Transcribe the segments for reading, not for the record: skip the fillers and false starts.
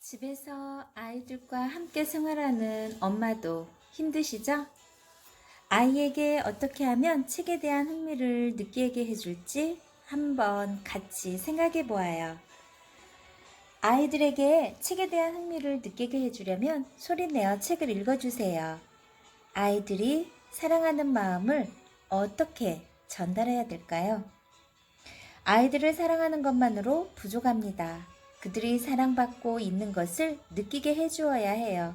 집에서 아이들과 함께 생활하는 엄마도 힘드시죠? 아이에게 어떻게 하면 책에 대한 흥미를 느끼게 해줄지 한번 같이 생각해 보아요. 아이들에게 책에 대한 흥미를 느끼게 해주려면 소리내어 책을 읽어주세요. 아이들이 사랑하는 마음을 어떻게 전달해야 될까요? 아이들을 사랑하는 것만으로 부족합니다. 그들이 사랑받고 있는 것을 느끼게 해주어야 해요.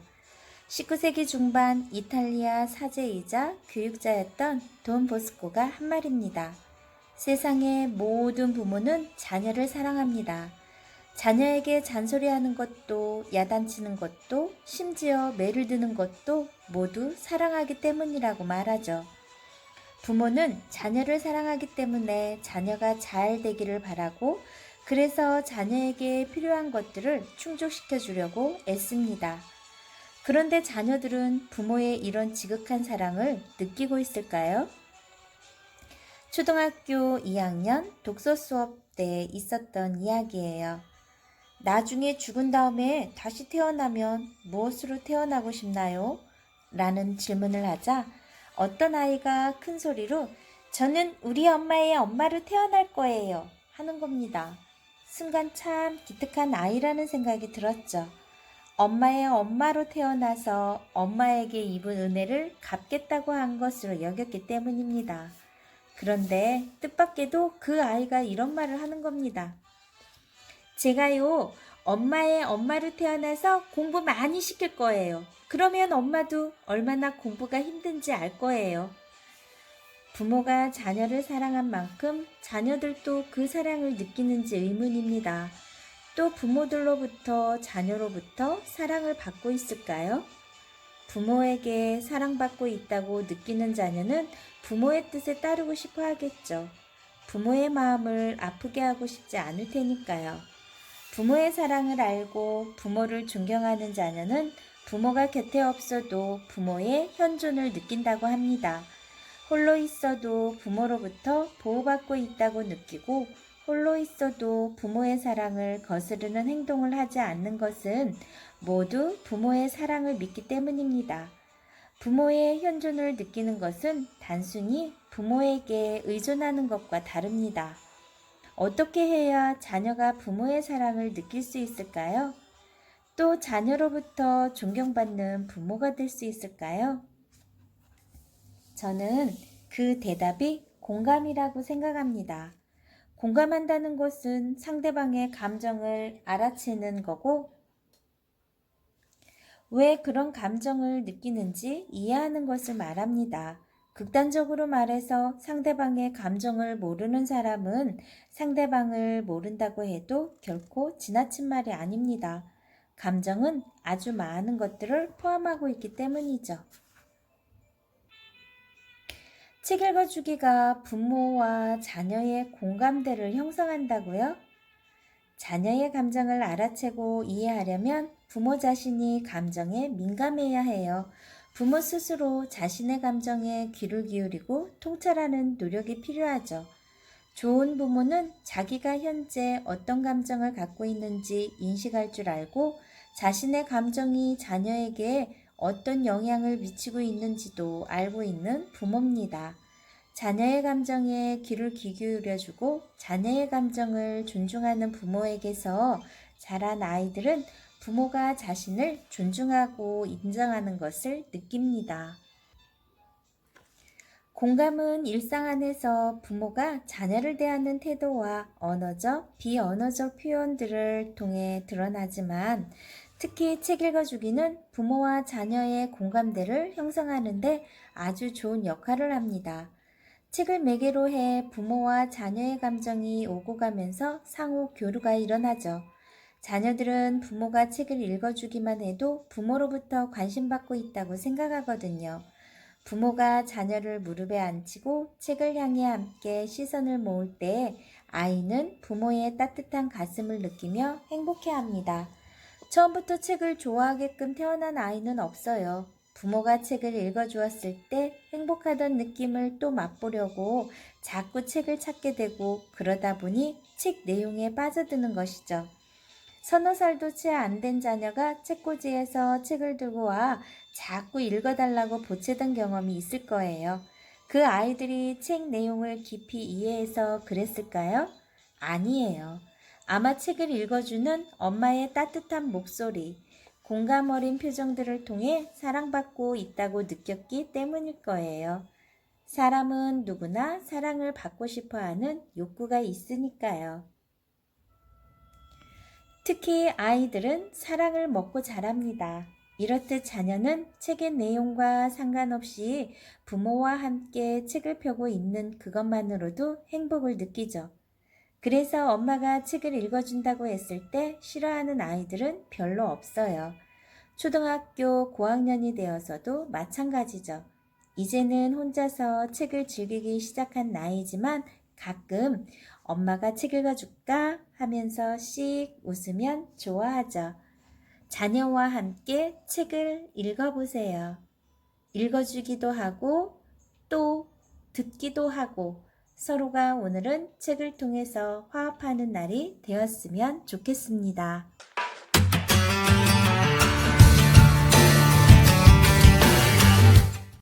19세기 중반 이탈리아 사제이자 교육자였던 돈 보스코가 한 말입니다. 세상의 모든 부모는 자녀를 사랑합니다. 자녀에게 잔소리하는 것도 야단치는 것도 심지어 매를 드는 것도 모두 사랑하기 때문이라고 말하죠. 부모는 자녀를 사랑하기 때문에 자녀가 잘 되기를 바라고 그래서 자녀에게 필요한 것들을 충족시켜 주려고 애씁니다. 그런데 자녀들은 부모의 이런 지극한 사랑을 느끼고 있을까요? 초등학교 2학년 독서 수업 때 있었던 이야기예요. 나중에 죽은 다음에 다시 태어나면 무엇으로 태어나고 싶나요? 라는 질문을 하자 어떤 아이가 큰 소리로 저는 우리 엄마의 엄마로 태어날 거예요 하는 겁니다. 순간 참 기특한 아이라는 생각이 들었죠. 엄마의 엄마로 태어나서 엄마에게 입은 은혜를 갚겠다고 한 것으로 여겼기 때문입니다. 그런데 뜻밖에도 그 아이가 이런 말을 하는 겁니다. 제가요, 엄마의 엄마로 태어나서 공부 많이 시킬 거예요. 그러면 엄마도 얼마나 공부가 힘든지 알 거예요. 부모가 자녀를 사랑한 만큼 자녀들도 그 사랑을 느끼는지 의문입니다. 또 부모들로부터 자녀로부터 사랑을 받고 있을까요? 부모에게 사랑받고 있다고 느끼는 자녀는 부모의 뜻에 따르고 싶어 하겠죠. 부모의 마음을 아프게 하고 싶지 않을 테니까요. 부모의 사랑을 알고 부모를 존경하는 자녀는 부모가 곁에 없어도 부모의 현존을 느낀다고 합니다. 홀로 있어도 부모로부터 보호받고 있다고 느끼고 홀로 있어도 부모의 사랑을 거스르는 행동을 하지 않는 것은 모두 부모의 사랑을 믿기 때문입니다. 부모의 현존을 느끼는 것은 단순히 부모에게 의존하는 것과 다릅니다. 어떻게 해야 자녀가 부모의 사랑을 느낄 수 있을까요? 또 자녀로부터 존경받는 부모가 될 수 있을까요? 저는 그 대답이 공감이라고 생각합니다. 공감한다는 것은 상대방의 감정을 알아채는 거고, 왜 그런 감정을 느끼는지 이해하는 것을 말합니다. 극단적으로 말해서 상대방의 감정을 모르는 사람은 상대방을 모른다고 해도 결코 지나친 말이 아닙니다. 감정은 아주 많은 것들을 포함하고 있기 때문이죠. 책 읽어주기가 부모와 자녀의 공감대를 형성한다고요? 자녀의 감정을 알아채고 이해하려면 부모 자신이 감정에 민감해야 해요. 부모 스스로 자신의 감정에 귀를 기울이고 통찰하는 노력이 필요하죠. 좋은 부모는 자기가 현재 어떤 감정을 갖고 있는지 인식할 줄 알고 자신의 감정이 자녀에게 어떤 영향을 미치고 있는지도 알고 있는 부모입니다. 자녀의 감정에 귀를 기울여주고 자녀의 감정을 존중하는 부모에게서 자란 아이들은 부모가 자신을 존중하고 인정하는 것을 느낍니다. 공감은 일상 안에서 부모가 자녀를 대하는 태도와 언어적, 비언어적 표현들을 통해 드러나지만 특히 책 읽어주기는 부모와 자녀의 공감대를 형성하는데 아주 좋은 역할을 합니다. 책을 매개로 해 부모와 자녀의 감정이 오고 가면서 상호 교류가 일어나죠. 자녀들은 부모가 책을 읽어주기만 해도 부모로부터 관심받고 있다고 생각하거든요. 부모가 자녀를 무릎에 앉히고 책을 향해 함께 시선을 모을 때 아이는 부모의 따뜻한 가슴을 느끼며 행복해합니다. 처음부터 책을 좋아하게끔 태어난 아이는 없어요. 부모가 책을 읽어주었을 때 행복하던 느낌을 또 맛보려고 자꾸 책을 찾게 되고 그러다 보니 책 내용에 빠져드는 것이죠. 서너 살도 채 안 된 자녀가 책꽂이에서 책을 들고 와 자꾸 읽어달라고 보채던 경험이 있을 거예요. 그 아이들이 책 내용을 깊이 이해해서 그랬을까요? 아니에요. 아마 책을 읽어주는 엄마의 따뜻한 목소리, 공감 어린 표정들을 통해 사랑받고 있다고 느꼈기 때문일 거예요. 사람은 누구나 사랑을 받고 싶어 하는 욕구가 있으니까요. 특히 아이들은 사랑을 먹고 자랍니다. 이렇듯 자녀는 책의 내용과 상관없이 부모와 함께 책을 펴고 있는 그것만으로도 행복을 느끼죠. 그래서 엄마가 책을 읽어준다고 했을 때 싫어하는 아이들은 별로 없어요. 초등학교 고학년이 되어서도 마찬가지죠. 이제는 혼자서 책을 즐기기 시작한 나이지만 가끔 엄마가 책 읽어줄까 하면서 씩 웃으면 좋아하죠. 자녀와 함께 책을 읽어보세요. 읽어주기도 하고 또 듣기도 하고 서로가 오늘은 책을 통해서 화합하는 날이 되었으면 좋겠습니다.